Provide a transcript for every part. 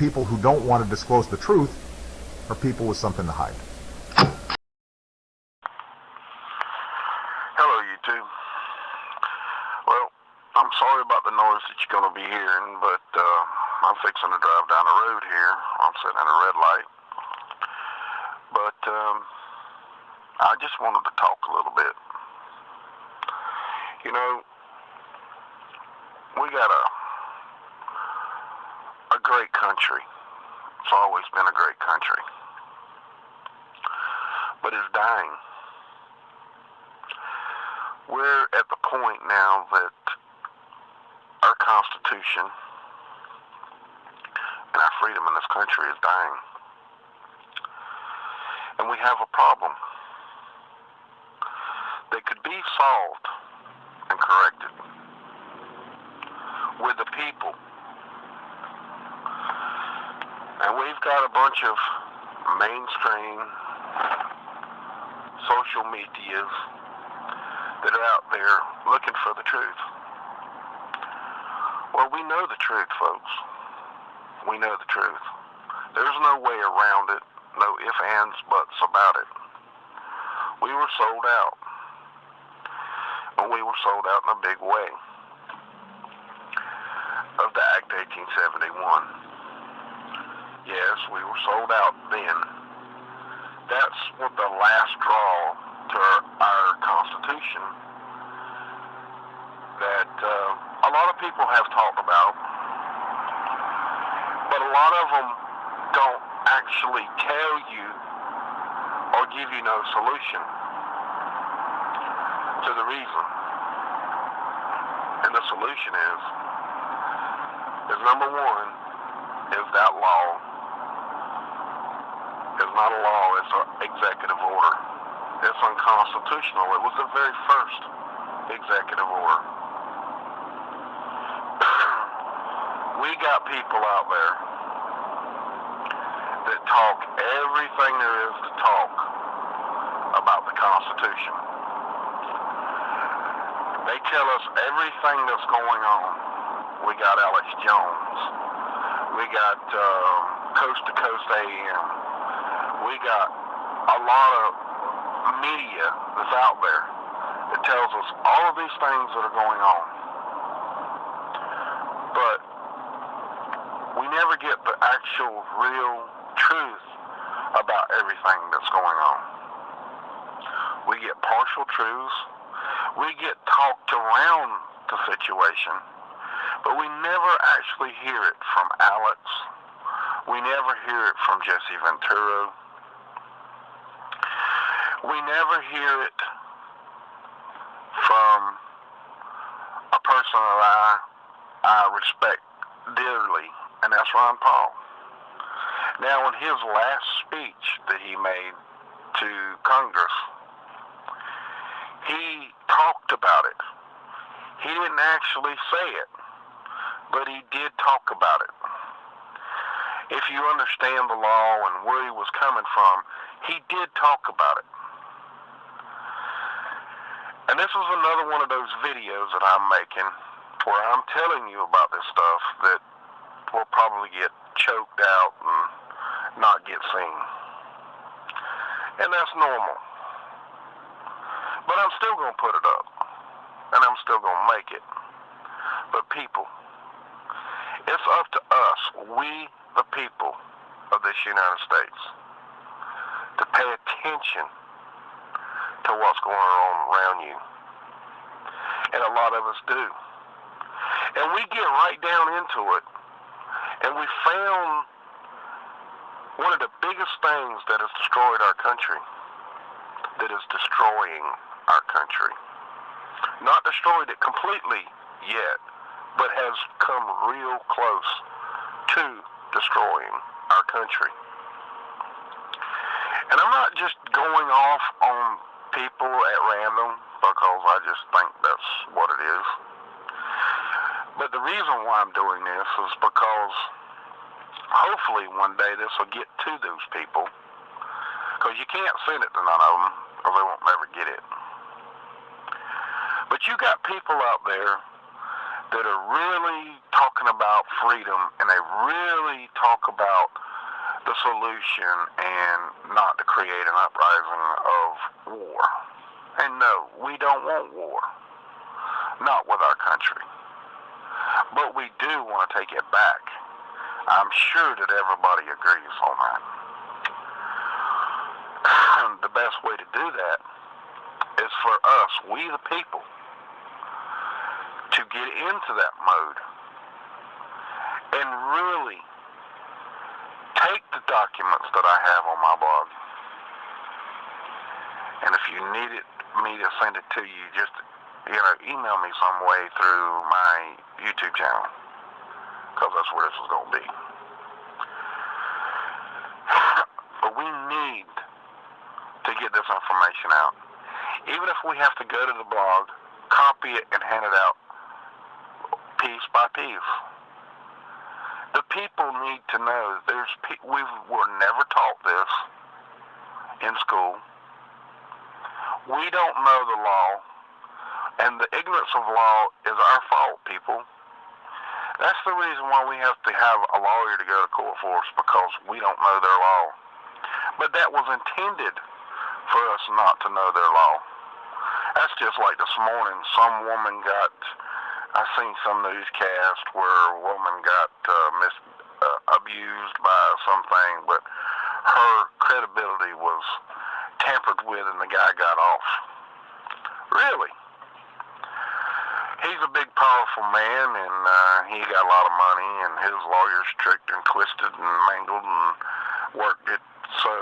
people who don't want to disclose the truth are people with something to hide. Hello, YouTube. Well, I'm sorry about the noise that you're going to be hearing, but I'm fixing to drive down the road here. I'm sitting at a red light. But I just wanted to talk a little bit. You know, we got a great country. It's always been a great country. But it's dying. We're at the point now that our Constitution and our freedom in this country is dying. And we have a problem that could be solved and corrected with the people. And we've got a bunch of mainstream social medias that are out there looking for the truth. Well, we know the truth, folks. We know the truth. There's no way around it, no ifs, ands, buts about it. We were sold out. And we were sold out in a big way of the Act 1871. Yes, we were sold out then. That's what the last straw to our Constitution that a lot of people have talked about, but a lot of them don't actually tell you or give you no solution to the reason. And the solution is number one, is that law is not a law, it's an executive order. It's unconstitutional. It was the very first executive order. We got people out there that talk everything there is to talk about the Constitution. They tell us everything that's going on. We got Alex Jones. We got Coast to Coast AM. We got a lot of media that's out there that tells us all of these things that are going on. But we never get the actual real truth about everything that's going on. We get partial truths. We get talked around the situation, but we never actually hear it from Alex. We never hear it from Jesse Ventura. We never hear it from a person that I respect dearly, and that's Ron Paul. Now, in his last speech that he made to Congress, he talked about it. He didn't actually say it, but he did talk about it. If you understand the law and where he was coming from, he did talk about it. And this is another one of those videos that I'm making where I'm telling you about this stuff that will probably get choked out and not get seen. And that's normal. But I'm still going to put it up. And I'm still going to make it. But people, it's up to us, we the people of this United States, to pay attention to what's going on around you. And a lot of us do. And we get right down into it. And we found one of the biggest things that has destroyed our country, that is destroying our country. Not destroyed it completely yet, but has come real close to destroying our country. And I'm not just going off on people at random because I just think that's what it is. But the reason why I'm doing this is because hopefully one day this will get to those people, because you can't send it to none of them or they won't never get it. But you got people out there that are really talking about freedom, and they really talk about the solution and not to create an uprising of war. And no, we don't want war. Not with our country. But we do want to take it back. I'm sure that everybody agrees on that. The best way to do that is for us, we the people, to get into that mode and really take the documents that I have on my blog, and if you need me to send it to you, just email me some way through my YouTube channel, because that's where this is going to be. But we need to get this information out. Even if we have to go to the blog, copy it, and hand it out piece by piece. The people need to know we were never taught this in school. We don't know the law, and the ignorance of law is our fault, people. That's the reason why we have to have a lawyer to go to court for us, because we don't know their law. But that was intended for us not to know their law. That's just like this morning, I seen some newscast where a woman got abused by something, but her credibility was tampered with and the guy got off. Really? He's a big, powerful man, and he got a lot of money, and his lawyers tricked and twisted and mangled and worked it, so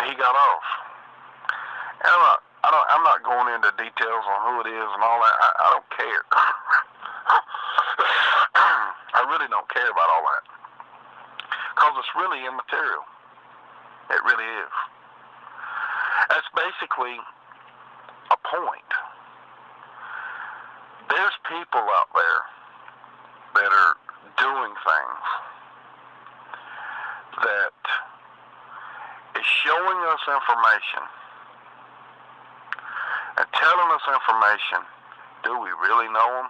he got off. And I'm not going into details on who it is and all that. I don't care. I really don't care about all that, because it's really immaterial. It really is. That's basically a point. There's people out there that are doing things that is showing us information and telling us information. Do we really know them?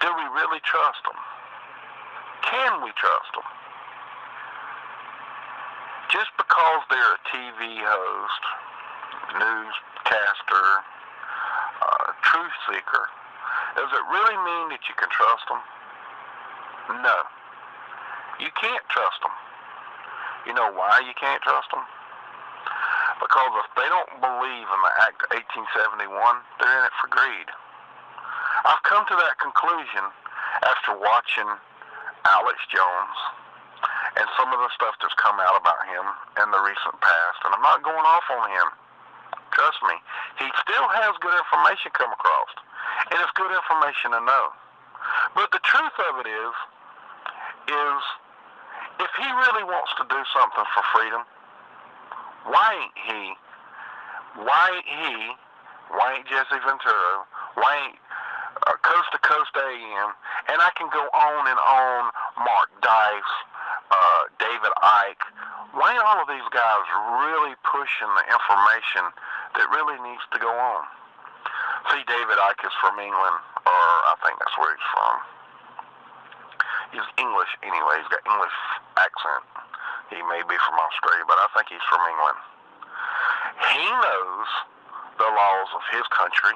Do we really trust them? Can we trust them? Just because they're a TV host, newscaster, truth seeker, does it really mean that you can trust them? No. You can't trust them. You know why you can't trust them? Because if they don't believe in the Act of 1871, they're in it for greed. I've come to that conclusion after watching Alex Jones and some of the stuff that's come out about him in the recent past, and I'm not going off on him. Trust me, he still has good information come across, and it's good information to know. But the truth of it is if he really wants to do something for freedom, why ain't Jesse Ventura, why ain't Coast to Coast AM, and I can go on and on, Mark Dice, David Icke, why ain't all of these guys really pushing the information that really needs to go on? See, David Icke is from England, or I think that's where he's from. He's English anyway, he's got English accent. He may be from Australia, but I think he's from England. He knows the laws of his country.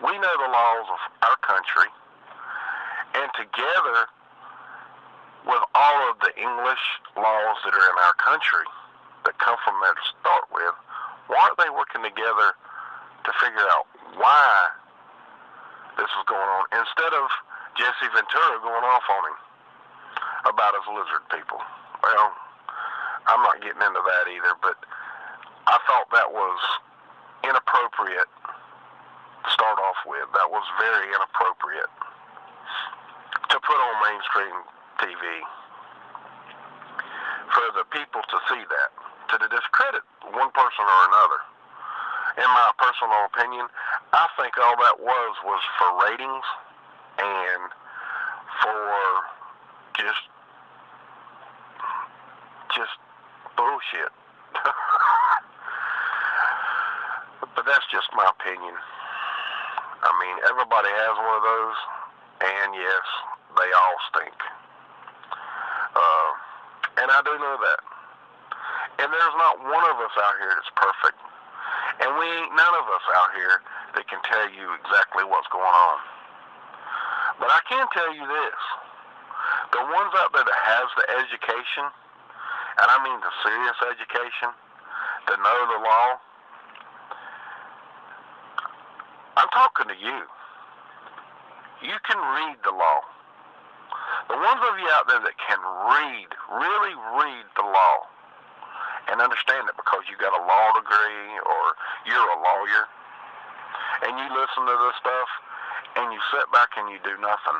We know the laws of our country. And together with all of the English laws that are in our country that come from there to start with, why aren't they working together to figure out why this is going on, instead of Jesse Ventura going off on him about his lizard people? Well, I'm not getting into that either, but I thought that was inappropriate to start off with. That was very inappropriate to put on mainstream TV for the people to see that, to discredit one person or another. In my personal opinion, I think all that was for ratings and for just bullshit. But that's just my opinion. I mean, everybody has one of those, and yes, they all stink. And I do know that. And there's not one of us out here that's perfect. And we ain't none of us out here that can tell you exactly what's going on. But I can tell you this. The ones out there that has the education, and I mean the serious education, to know the law, I'm talking to you. You can read the law. The ones of you out there that can read, really read the law, and understand it because you got a law degree or you're a lawyer, and you listen to this stuff, and you sit back and you do nothing.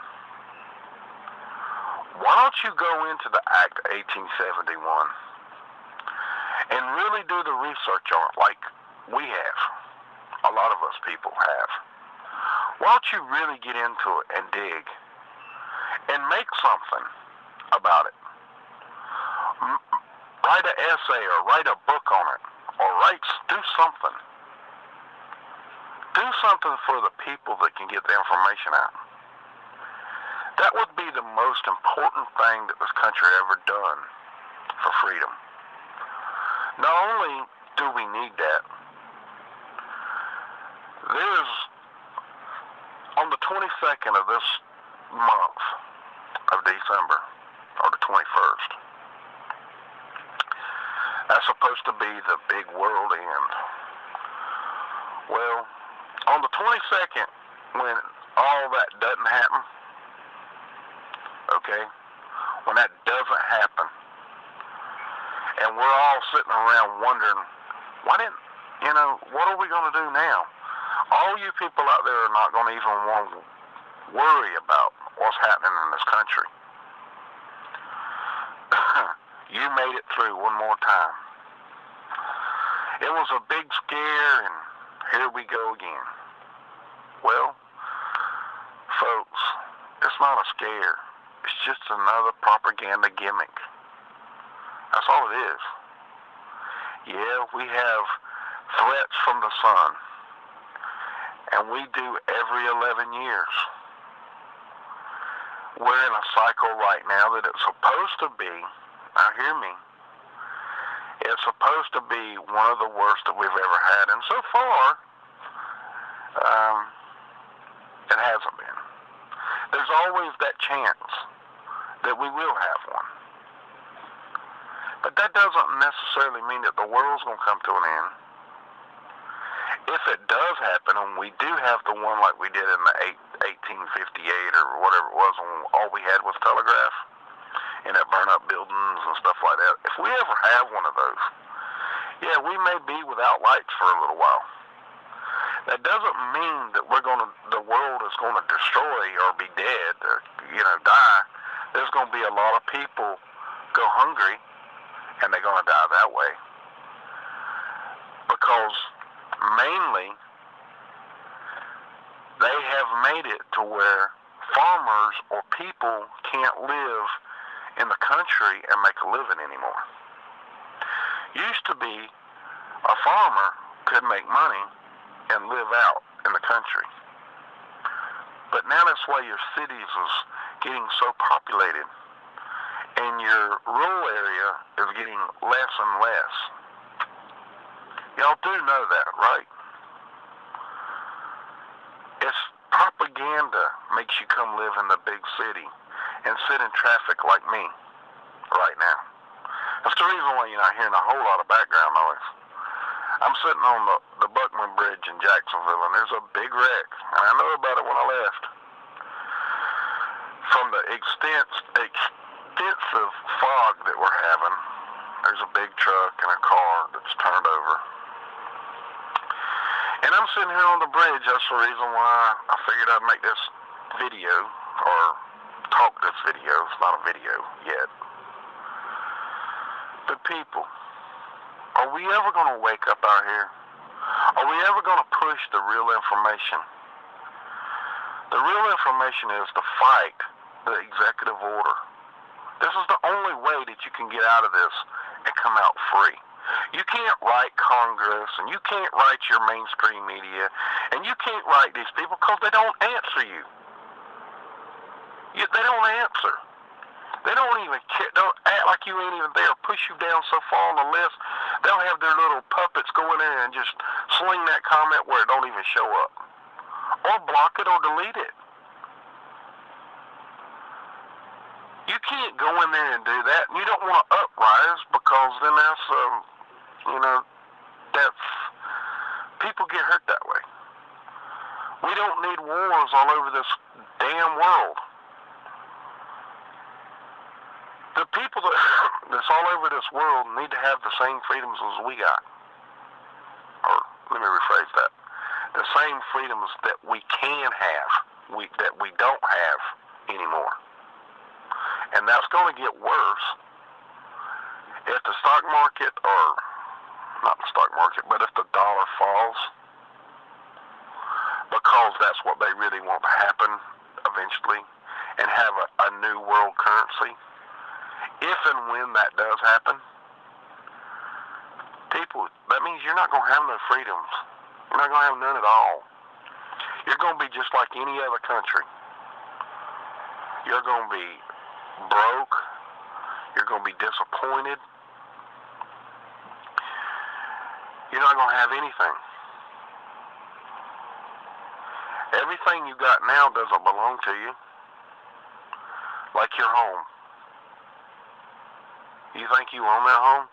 Why don't you go into the Act 1871 and really do the research on it like we have, a lot of us people have. Why don't you really get into it and dig and make something about it? Write an essay or write a book on it, or do something. Do something for the people that can get the information out. That would be the most important thing that this country ever done for freedom. Not only do we need that, there's, on the 22nd of this month of December, or the 21st, that's supposed to be the big world end. Well, on the 22nd, when all that doesn't happen, okay, when that doesn't happen, and we're all sitting around wondering, what are we going to do now? All you people out there are not going to even want to worry about what's happening in this country. You made it through one more time. It was a big scare, and here we go again. Well, folks, it's not a scare. It's just another propaganda gimmick. That's all it is. Yeah, we have threats from the sun, and we do every 11 years. We're in a cycle right now that it's supposed to be, now hear me, it's supposed to be one of the worst that we've ever had, and so far, it hasn't been. There's always that chance that we will have one. But that doesn't necessarily mean that the world's going to come to an end. If it does happen, and we do have the one like we did in the 1858 or whatever it was, when all we had was telegraph, and it burned up buildings and stuff like that. If we ever have one of those, yeah, we may be without lights for a little while. That doesn't mean that the world is going to destroy or be dead or, die. There's going to be a lot of people go hungry, and they're going to die that way. Because mainly, they have made it to where farmers or people can't live in the country and make a living anymore. Used to be a farmer could make money and live out in the country. But now that's why your cities is getting so populated and your rural area is getting less and less. Y'all do know that, right? It's propaganda makes you come live in the big city and sit in traffic like me right now. That's the reason why you're not hearing a whole lot of background noise. I'm sitting on the Buckman Bridge in Jacksonville, and there's a big wreck, and I know about it when I left. From the extensive fog that we're having, there's a big truck and a car that's turned over. And I'm sitting here on the bridge. That's the reason why I figured I'd make this video, or talk this video. It's not a video yet. But people, are we ever going to wake up out here? Are we ever going to push the real information? The real information is to fight the executive order. This is the only way that you can get out of this and come out free. You can't write Congress, and you can't write your mainstream media, and you can't write these people because they don't answer you. They don't answer. They don't even care. Don't act like you ain't even there. Push you down so far on the list, they'll have their little puppets go in there and just sling that comment where it don't even show up. Or block it or delete it. You can't go in there and do that. You don't want to uprise because then that's, that's, people get hurt that way. We don't need wars all over this damn world. The people that's all over this world need to have the same freedoms as we got. Or, let me rephrase that. The same freedoms that we can have, that we don't have anymore. And that's going to get worse if the stock market, or not the stock market, but if the dollar falls, because that's what they really want to happen eventually, and have a new world currency. If and when that does happen, people, that means you're not going to have no freedoms. You're not going to have none at all. You're going to be just like any other country. You're going to be broke. You're going to be disappointed. You're not going to have anything. Everything you got now doesn't belong to you. Like your home. You think you own that home?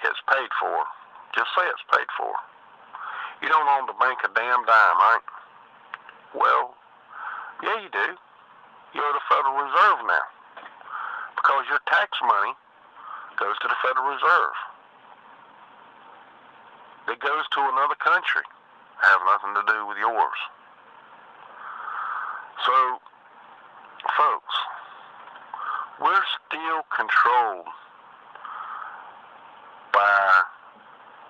It's paid for. Just say it's paid for. You don't own the bank a damn dime, right? Well, yeah, you do. You're the Federal Reserve now. Because your tax money goes to the Federal Reserve. It goes to another country. Has nothing to do with yours. So, folks, we're still controlled by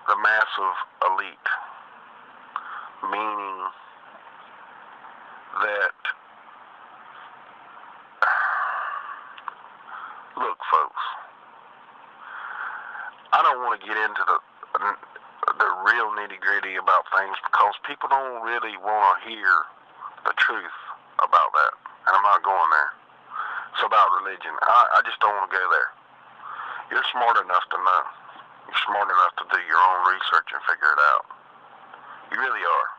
the massive elite, meaning that, look, folks, I don't want to get into the real nitty-gritty about things because people don't really want to hear the truth about that, and I'm not going there. It's about religion. I just don't want to go there. You're smart enough to know. You're smart enough to do your own research and figure it out. You really are.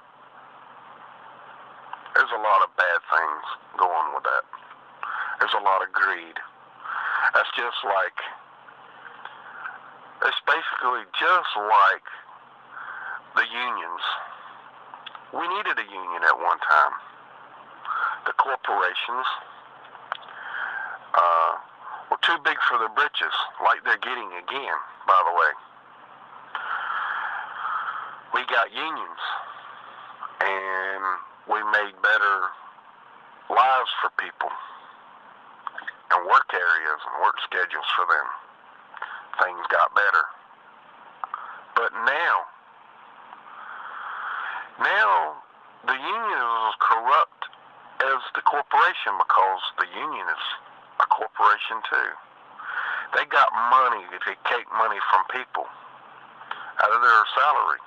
There's a lot of bad things going with that. There's a lot of greed. That's just like, it's basically just like the unions. We needed a union at one time. The corporations were too big for their britches, like they're getting again, by the way. We got unions, and we made better lives for people, and work areas and work schedules for them. Things got better. But now the union is as corrupt as the corporation because the union is a corporation too. They got money, they take money from people out of their salary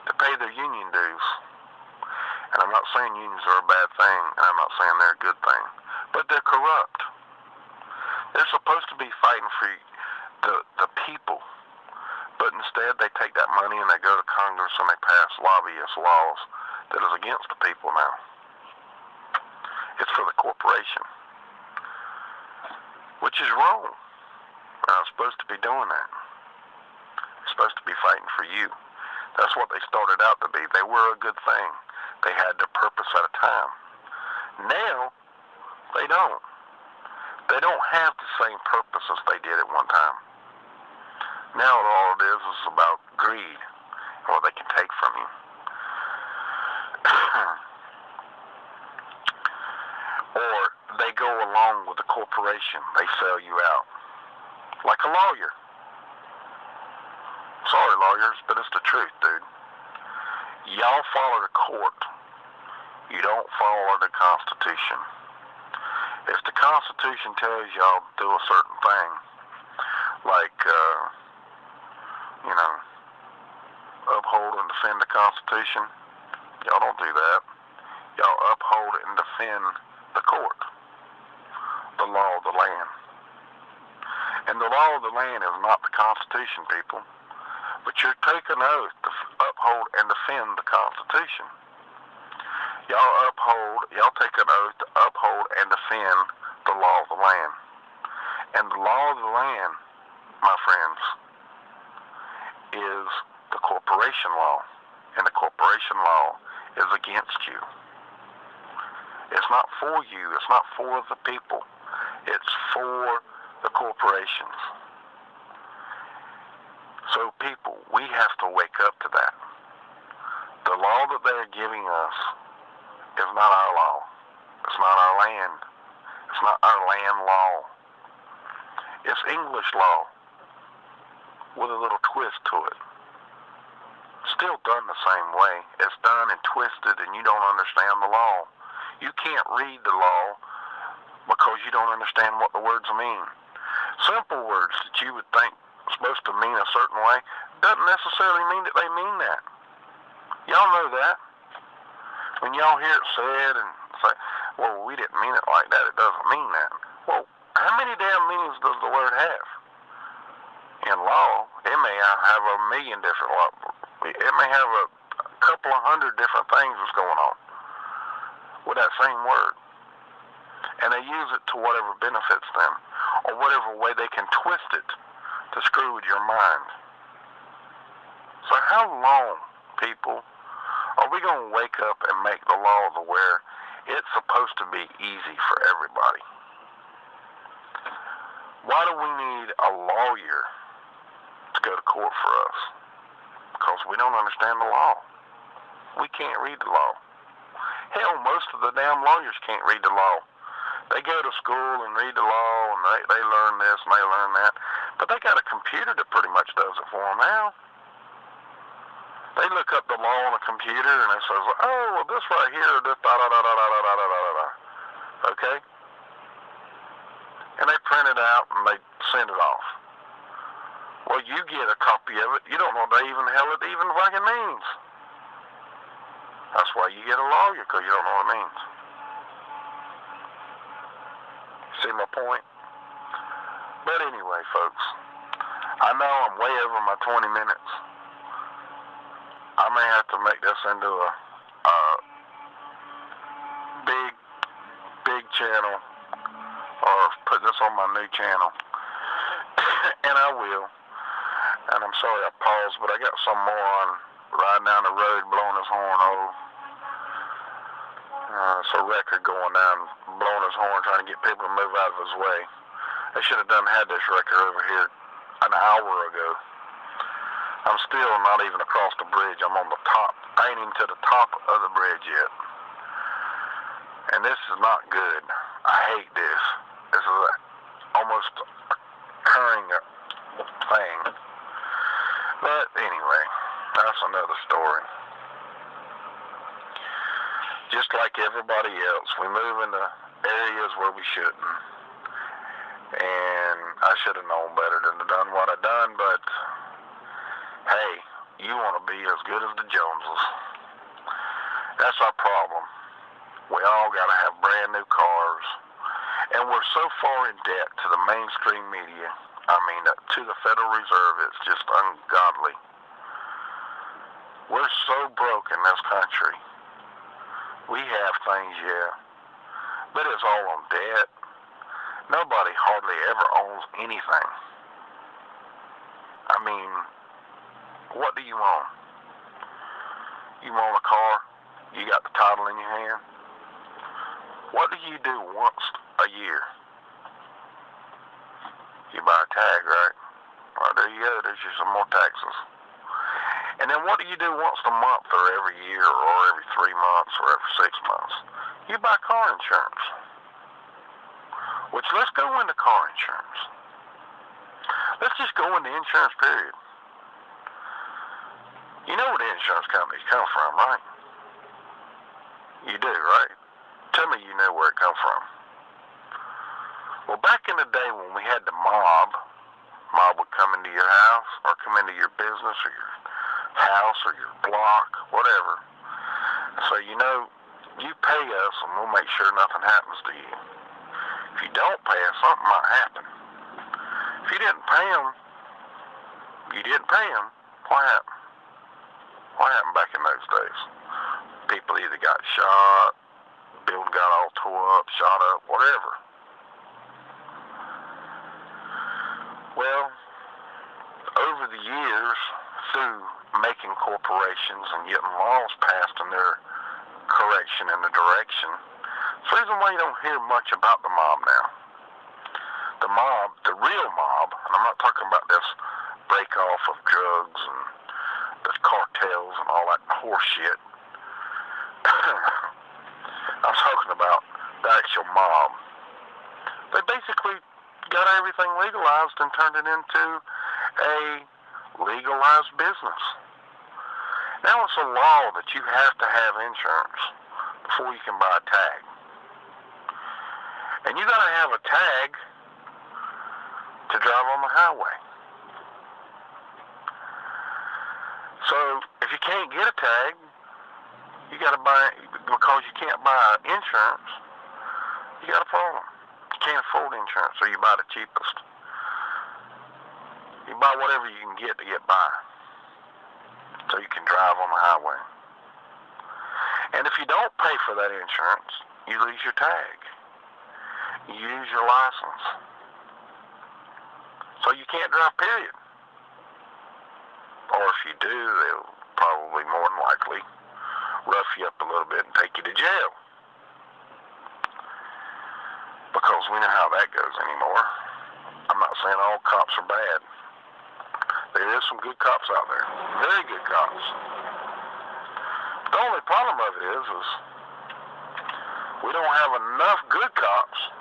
to pay their union dues. And I'm not saying unions are a bad thing, and I'm not saying they're a good thing, but they're corrupt. They're supposed to be fighting for the people, but instead they take that money and they go to Congress and they pass lobbyist laws that is against the people now. It's for the corporation, which is wrong. We're not supposed to be doing that. We're supposed to be fighting for you. That's what they started out to be. They were a good thing. They had their purpose at a time. Now, they don't. They don't have the same purpose as they did at one time. Now all it is about greed and what they can take from you. Or they go along with the corporation. They sell you out. Like a lawyer. Sorry, lawyers, but it's the truth, dude. Y'all follow the court. You don't follow the Constitution. If the Constitution tells y'all to do a certain thing, like you know, uphold and defend the Constitution. Y'all don't do that. Y'all uphold and defend the court, the law of the land. And the law of the land is not the Constitution, people. But you're taking an oath to uphold and defend the Constitution. Y'all take an oath to uphold and defend the law of the land. And the law of the land, my friends, is the corporation law. And the corporation law is against you. It's not for you. It's not for the people. It's for the corporations. So people, we have to wake up to that. The law that they're giving us is not our law. It's not our land. It's not our land law. It's English law with a little twist to it. Still done the same way. It's done and twisted, and you don't understand the law. You can't read the law because you don't understand what the words mean. Simple words that you would think are supposed to mean a certain way doesn't necessarily mean that they mean that. Y'all know that. When y'all hear it said and say, well, we didn't mean it like that, it doesn't mean that. Well, how many damn meanings does the word have? In law, it may have a million different, it may have a couple of hundred different things that's going on with that same word. And they use it to whatever benefits them, or whatever way they can twist it to screw with your mind. So how long, people, are we going to wake up and make the law to where it's supposed to be easy for everybody? Why do we need a lawyer to go to court for us? Because we don't understand the law. We can't read the law. Hell, most of the damn lawyers can't read the law. They go to school and read the law, and they learn this and they learn that. But they got a computer that pretty much does it for them now. They look up the law on a computer and it says, oh, well, this right here, this da-da-da-da-da-da-da-da-da. Okay? And they print it out and they send it off. Well, you get a copy of it. You don't know what the hell it even fucking means. That's why you get a lawyer, because you don't know what it means. See my point? But anyway, folks, I know I'm way over my 20 minutes. I may have to make this into a big channel, or put this on my new channel. And I will. And I'm sorry I paused, but I got some moron riding down the road blowing his horn. It's a record going down, blowing his horn, trying to get people to move out of his way. They should have had this record over here an hour ago. I'm still not even across the bridge. I'm on the top. I ain't even to the top of the bridge yet. And this is not good. I hate this. This is almost occurring thing. But anyway, that's another story. Just like everybody else, we move into areas where we shouldn't. And I should have known better than to done what I done, but hey, you want to be as good as the Joneses. That's our problem. We all got to have brand new cars. And we're so far in debt to the mainstream media. I mean, to the Federal Reserve, it's just ungodly. We're so broke in this country. We have things, yeah, but it's all on debt. Nobody hardly ever owns anything. I mean, what do you own? You own a car? You got the title in your hand? What do you do once a year? You buy a tag, right? Well, there you go. There's just some more taxes. And then what do you do once a month or every year or every 3 months or every 6 months? You buy car insurance. Which, let's go into car insurance. Let's just go into insurance, period. You know where the insurance companies come from, right? You do, right? Tell me you know where it come from. Well, back in the day when we had the mob, mob would come into your house or come into your business or your house or your block, whatever. So you know, you pay us and we'll make sure nothing happens to you. If you don't pay us, something might happen. If you didn't pay them, you didn't pay them. What happened? What happened back in those days? People either got shot, building got all tore up, shot up, whatever. Well, over the years, through making corporations and getting laws passed in their correction and the direction, it's the reason why you don't hear much about the mob now. The mob, the real mob, and I'm not talking about this break-off of drugs and the cartels and all that horse shit. I'm talking about the actual mob. They basically got everything legalized and turned it into a legalized business. Now it's a law that you have to have insurance before you can buy a tag. And you gotta have a tag to drive on the highway. So if you can't get a tag, you gotta buy, because you can't buy insurance, you got a problem. You can't afford insurance, so you buy the cheapest. You buy whatever you can get to get by, so you can drive on the highway. And if you don't pay for that insurance, you lose your tag. You lose your license. So you can't drive, period. Or if you do, they'll probably more than likely rough you up a little bit and take you to jail. Because we know how that goes anymore. I'm not saying all cops are bad. There is some good cops out there. Very good cops. The only problem of it is we don't have enough good cops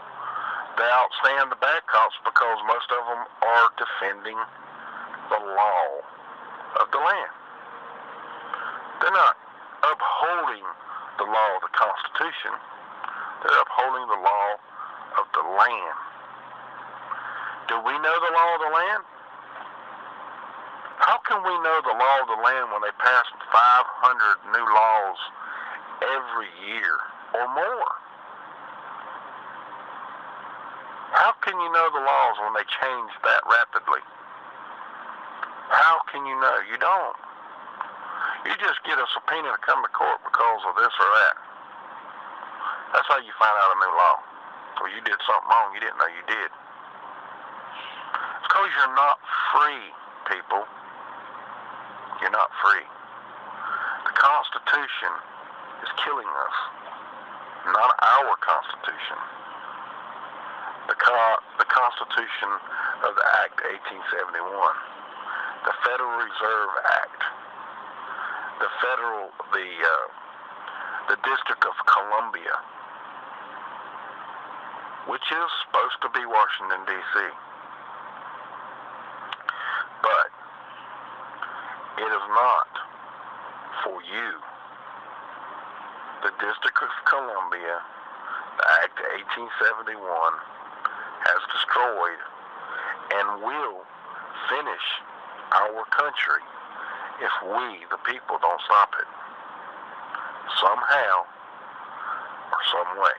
to outstand the bad cops, because most of them are defending the law of the land. They're not upholding the law of the Constitution. They're upholding the law of the land. Do we know the law of the land? How can we know the law of the land when they pass 500 new laws every year or more? How can you know the laws when they change that rapidly? How can you know? You don't. You just get a subpoena to come to court because of this or that. That's how you find out a new law. So you did something wrong you didn't know you did. It's because you're not free, people. You're not free. The Constitution is killing us. Not our Constitution. The Constitution of the Act 1871. The Federal Reserve Act. The District of Columbia, which is supposed to be Washington, D.C. But it is not for you. The District of Columbia, the Act 1871, has destroyed and will finish our country if we, the people, don't stop it. Somehow or some way.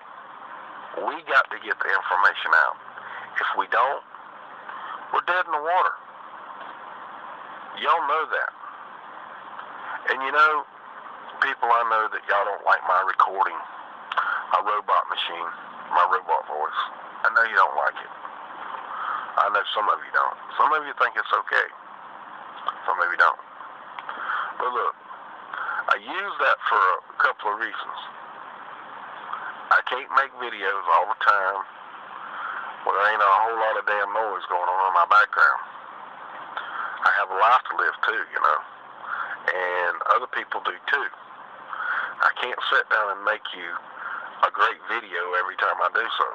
We got to get the information out. If we don't, we're dead in the water. Y'all know that. And you know, people, I know that y'all don't like my recording, my robot machine, my robot voice. I know you don't like it. I know some of you don't. Some of you think it's okay. Some of you don't. But look, I use that for a couple of reasons. I can't make videos all the time where there ain't a whole lot of damn noise going on in my background. I have a life to live too, you know, and other people do too. I can't sit down and make you a great video every time I do so.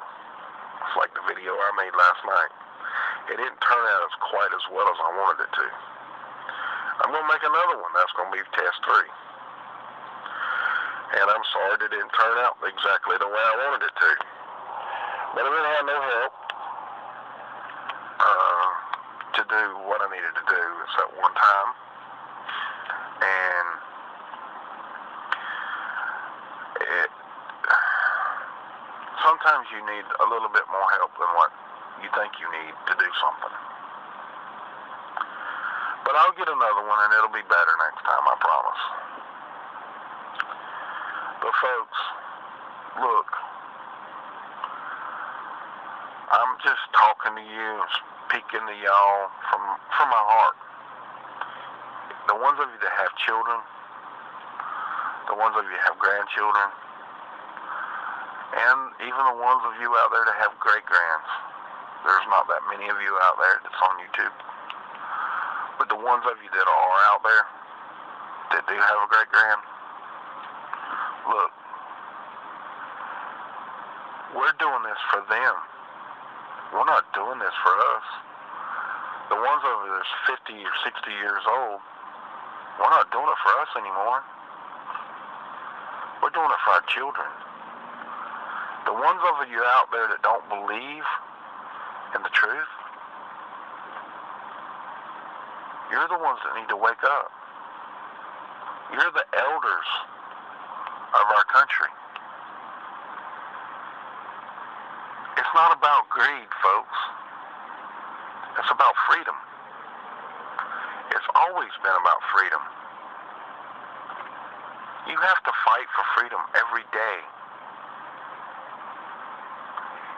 It's like the video I made last night. It didn't turn out as quite as well as I wanted it to. I'm going to make another one. That's going to be test 3. And I'm sorry it didn't turn out exactly the way I wanted it to. But I didn't have no help to do what I needed to do at that one time. And sometimes you need a little bit more help than what you think you need to do something. But I'll get another one and it'll be better next time, I promise. But folks, look, I'm just talking to you and speaking to y'all from my heart. The ones of you that have children, the ones of you that have grandchildren, and even the ones of you out there that have great-grands. There's not that many of you out there that's on YouTube. But the ones of you that are out there that do have a great-grand, look, we're doing this for them. We're not doing this for us. The ones of you that's 50 or 60 years old, we're not doing it for us anymore. We're doing it for our children. The ones of you out there that don't believe in the truth, you're the ones that need to wake up. You're the elders of our country. It's not about greed, folks. It's about freedom. It's always been about freedom. You have to fight for freedom every day.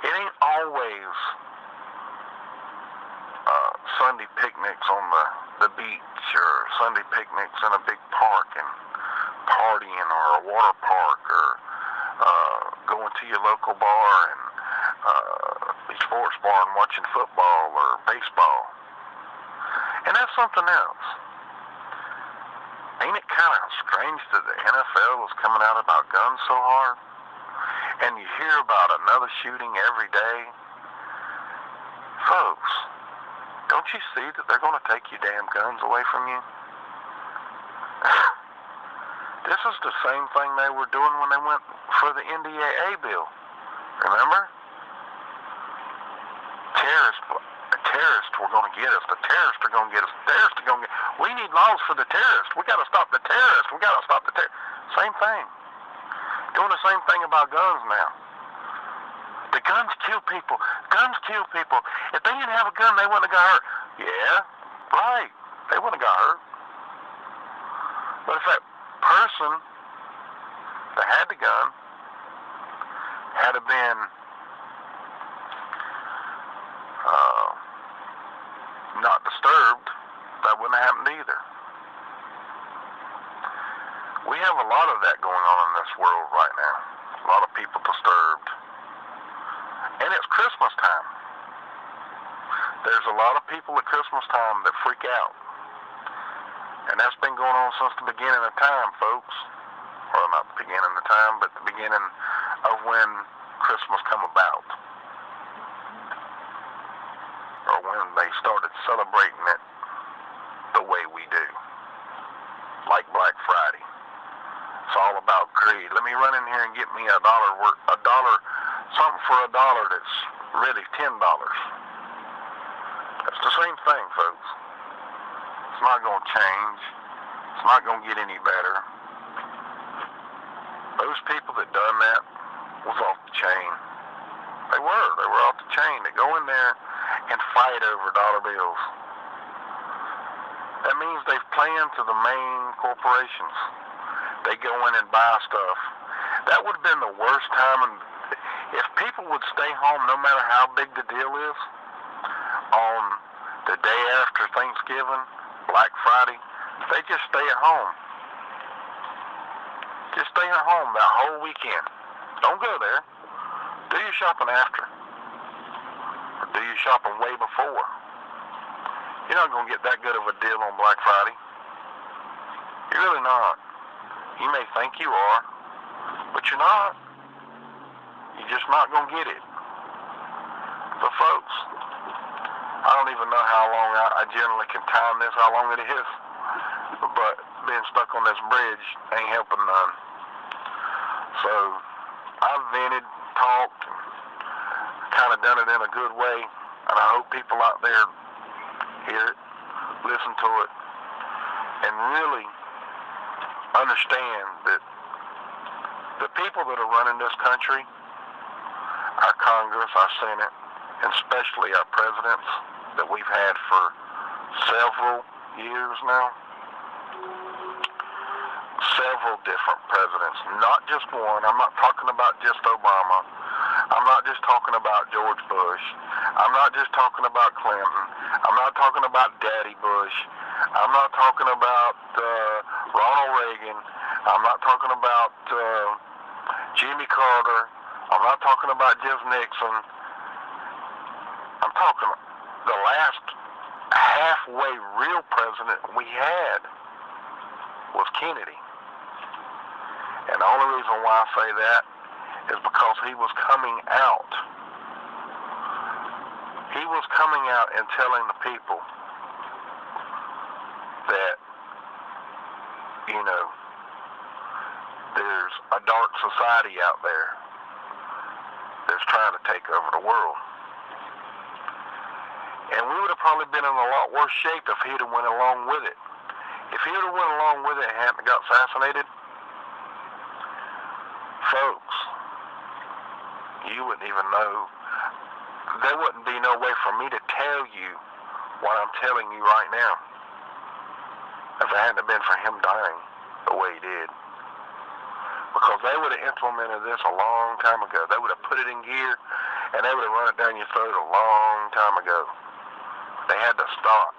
It ain't always Sunday picnics on the beach or Sunday picnics in a big park and partying or a water park or going to your local bar and a sports bar and watching football or baseball. And that's something else. Ain't it kind of strange that the NFL is coming out about guns so hard? And you hear about another shooting every day. Folks, don't you see that they're going to take your damn guns away from you? This is the same thing they were doing when they went for the NDAA bill. Remember? Terrorists were going to get us. The terrorists are going to get us. The terrorists are going to get us. We need laws for the terrorists. We got to stop the terrorists. We got to stop the terrorists. Same thing. Doing the same thing about guns now. The guns kill people. Guns kill people. If they didn't have a gun, they wouldn't have got hurt. Yeah, right. They wouldn't have got hurt. But if that person that had the gun had been not disturbed, that wouldn't have happened either. We have a lot of that going on in this world right now. A lot of people disturbed. And it's Christmas time. There's a lot of people at Christmas time that freak out. And that's been going on since the beginning of time, folks. Well, not the beginning of time, but the beginning of when Christmas come about. Or when they started celebrating it the way we do. Like Black Friday. It's all about greed. Let me run in here and get me something for $1 that's really $10. It's the same thing, folks. It's not going to change. It's not going to get any better. Those people that done that was off the chain. They were off the chain. They go in there and fight over dollar bills. That means they've planned to the main corporations. They go in and buy stuff. That would have been the worst time. And if people would stay home, no matter how big the deal is, on the day after Thanksgiving, Black Friday, they just stay at home. Just stay at home that whole weekend. Don't go there. Do your shopping after. Or do your shopping way before. You're not going to get that good of a deal on Black Friday. You're really not. You may think you are, but you're not. You're just not going to get it. But folks, I don't even know how long I generally can time this, how long it is. But being stuck on this bridge ain't helping none. So I've vented, talked, and kind of done it in a good way. And I hope people out there hear it, listen to it, and really understand that the people that are running this country, our Congress, our Senate, and especially our presidents that we've had for several years now, several different presidents, not just one. I'm not talking about just Obama. I'm not just talking about George Bush. I'm not just talking about Clinton. I'm not talking about Daddy Bush. I'm not talking about Ronald Reagan. I'm not talking about Jimmy Carter. I'm not talking about Jim Nixon. I'm talking the last halfway real president we had was Kennedy. And the only reason why I say that is because he was coming out. He was coming out and telling the people that, you know, there's a dark society out there that's trying to take over the world. And we would have probably been in a lot worse shape if he'd have went along with it. If he'd have went along with it and hadn't got assassinated, folks, you wouldn't even know. There wouldn't be no way for me to tell you what I'm telling you right now if it hadn't been for him dying the way he did. Because they would have implemented this a long time ago. They would have put it in gear and they would have run it down your throat a long time ago. They had to stop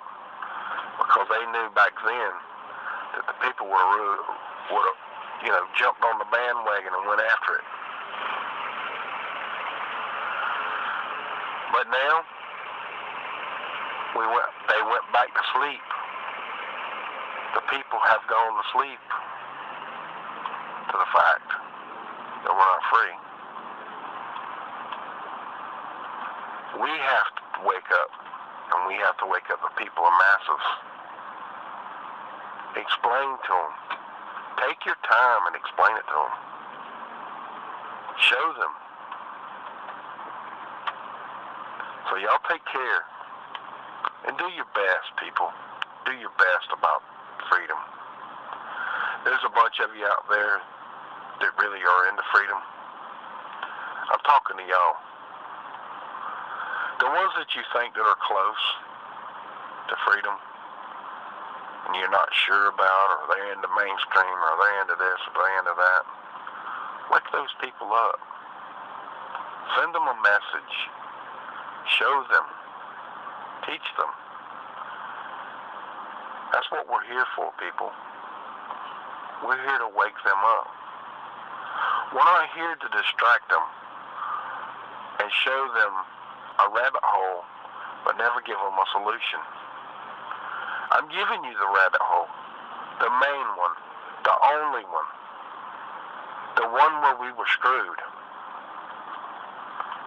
because they knew back then that the people would have, you know, jumped on the bandwagon and went after it. But now, they went back to sleep. The people have gone to sleep to the fact that we're not free. We have to wake up, and we have to wake up the people in masses. Explain to them. Take your time and explain it to them. Show them. So y'all take care and do your best, people. Do your best about freedom. There's a bunch of you out there that really are into freedom. I'm talking to y'all. The ones that you think that are close to freedom and you're not sure about, or they're into mainstream, or they're into this, or they're into that, wake those people up. Send them a message. Show them. Teach them. That's what we're here for, people. We're here to wake them up. We're not here to distract them and show them a rabbit hole, but never give them a solution. I'm giving you the rabbit hole, the main one, the only one, the one where we were screwed.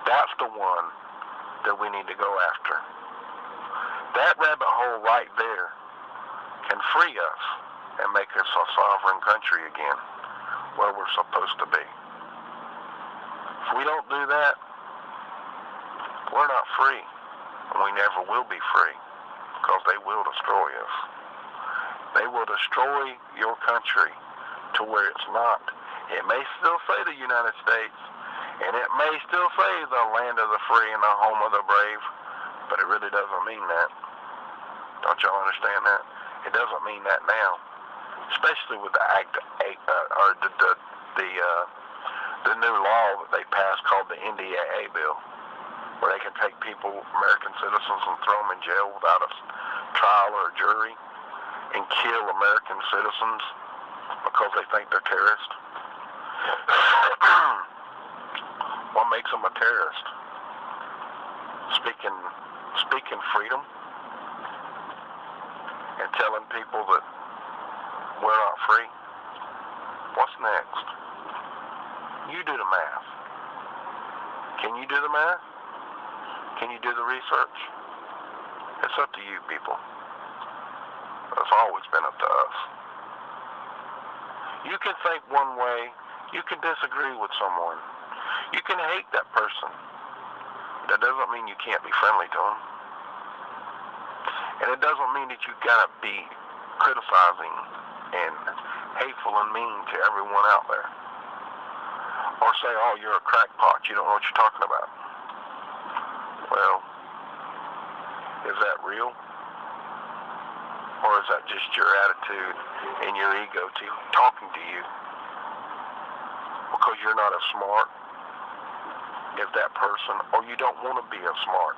That's the one that we need to go after. That rabbit hole right there can free us and make us a sovereign country again, where we're supposed to be. If we don't do that, we're not free, and we never will be free, because they will destroy us. They will destroy your country to where it's not. It may still say the United States, and it may still say the land of the free and the home of the brave, but it really doesn't mean that. Don't y'all understand that? It doesn't mean that now, especially with the the new law that they passed called the NDAA bill, where they can take people, American citizens, and throw them in jail without a trial or a jury, and kill American citizens because they think they're terrorists. What makes them a terrorist? Speaking freedom and telling people that we're not free. What's next? You do the math. Can you do the math? Can you do the research? It's up to you, people. It's always been up to us. You can think one way. You can disagree with someone. You can hate that person. That doesn't mean you can't be friendly to them. And it doesn't mean that you gotta be criticizing and hateful and mean to everyone out there. Or say, oh, you're a crackpot, you don't know what you're talking about. Well, is that real? Or is that just your attitude and your ego talking to you? Because you're not as smart as that person, or you don't want to be as smart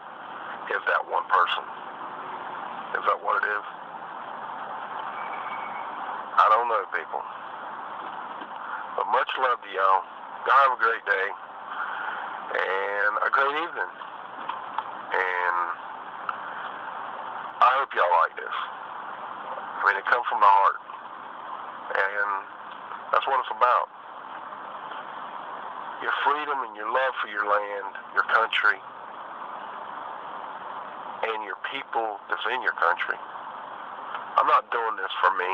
as that one person. Is that what it is? I don't know, people. But much love to y'all. Y'all have a great day and a great evening. And I hope y'all like this. I mean, it comes from the heart. And that's what it's about. Your freedom and your love for your land, your country, and your people that's in your country. I'm not doing this for me.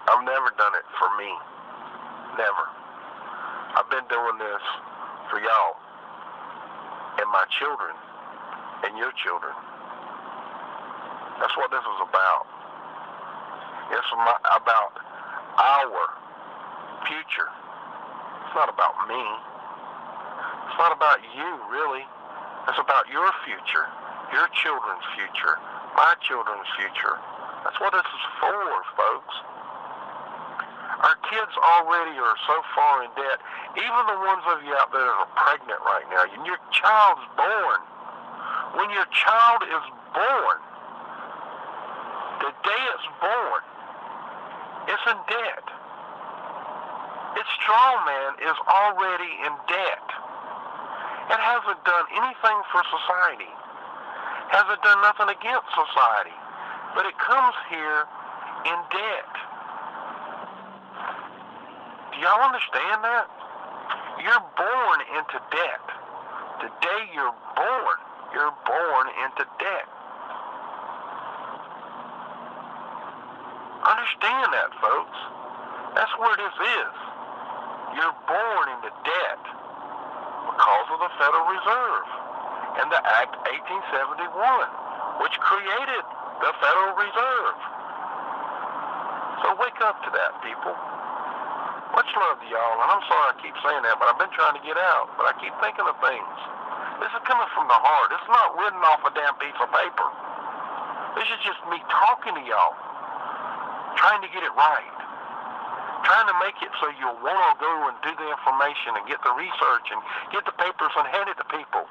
I've never done it for me. Never. I've been doing this for y'all and my children and your children. That's what this is about. It's about our future. It's not about me. It's not about you, really. It's about your future, your children's future, my children's future. That's what this is for, folks. Our kids already are so far in debt. Even the ones of you out there that are pregnant right now, and your child's born. When your child is born, the day it's born, it's in debt. Its strong man is already in debt. It hasn't done anything for society. Hasn't done nothing against society. But it comes here in debt. Do y'all understand that? You're born into debt. The day you're born into debt. Understand that, folks. That's where this is. You're born into debt because of the Federal Reserve and the Act 1871, which created the Federal Reserve. So wake up to that, people. Much love to y'all, and I'm sorry I keep saying that, but I've been trying to get out, but I keep thinking of things. This is coming from the heart. It's not written off a damn piece of paper. This is just me talking to y'all, trying to get it right. Trying to make it so you'll want to go and do the information and get the research and get the papers and hand it to people.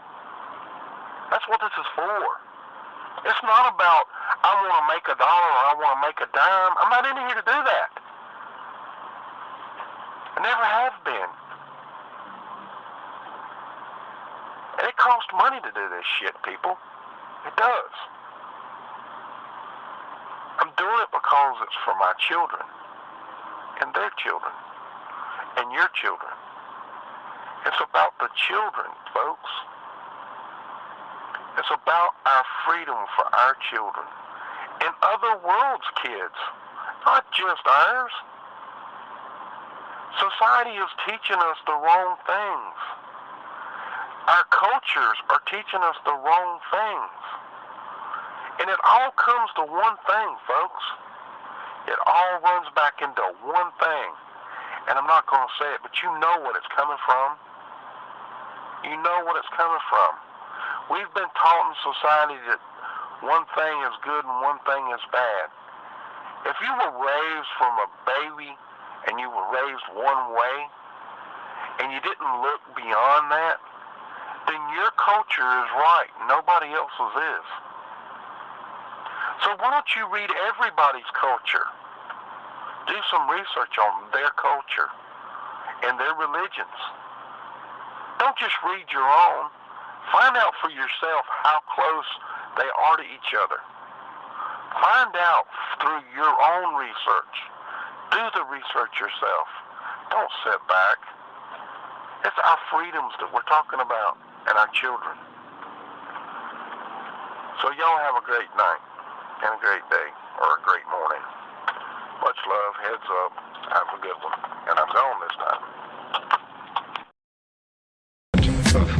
That's what this is for. It's not about, I want to make $1 or I want to make a dime. I'm not in here to do that. I never have been. And it costs money to do this shit, people. It does. I'm doing it because it's for my children. And their children, and your children. It's about the children, folks. It's about our freedom for our children and other world's kids, not just ours. Society is teaching us the wrong things. Our cultures are teaching us the wrong things. And it all comes to one thing, folks. It all runs back into one thing. And I'm not going to say it, but you know what it's coming from. You know what it's coming from. We've been taught in society that one thing is good and one thing is bad. If you were raised from a baby and you were raised one way and you didn't look beyond that, then your culture is right. Nobody else's is. So why don't you read everybody's culture? Do some research on their culture and their religions. Don't just read your own. Find out for yourself how close they are to each other. Find out through your own research. Do the research yourself. Don't sit back. It's our freedoms that we're talking about and our children. So y'all have a great night and a great day or a great morning. Much love. Heads up. Have a good one. And I'm gone this time.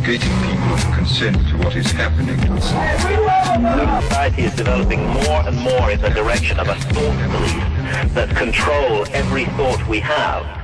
getting people to consent to what is happening. Society is developing more and more in the direction of a thought police that control every thought we have.